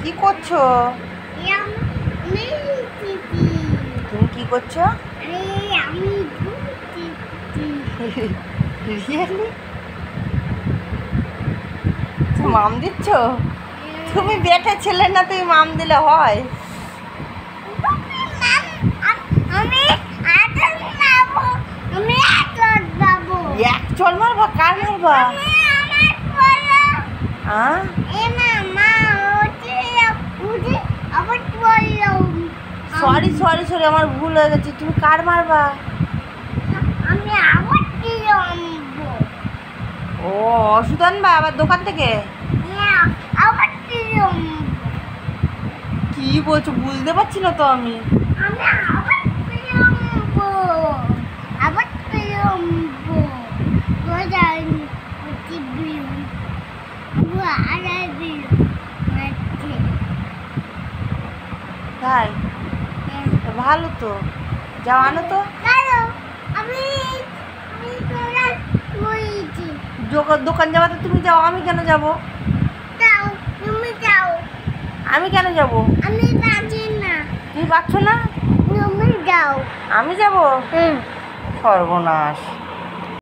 কি করছো? তুমি কি করছো? রিয়েলি মাম দিচ্ছ? তুমি বেটে ছেলে না, তুমি মাম দিলে হয়? এক চল মারবা? কার মারবা? সরি সরি সরি, আমার ভুল হয়ে গেছে। তুমি কার মারবা? ও ওষুধ আনবা আবার দোকান থেকে? কি বলছো বুঝতে পারছি না তো আমি। তাই? ভালো তো, যাও আনো তো। দোকান যাওয়া তো তুমি যাও, আমি কেন যাব? আমি কেন যাব? তুমি পাচ্ছ না? আমি যাব? সর্বনাশ।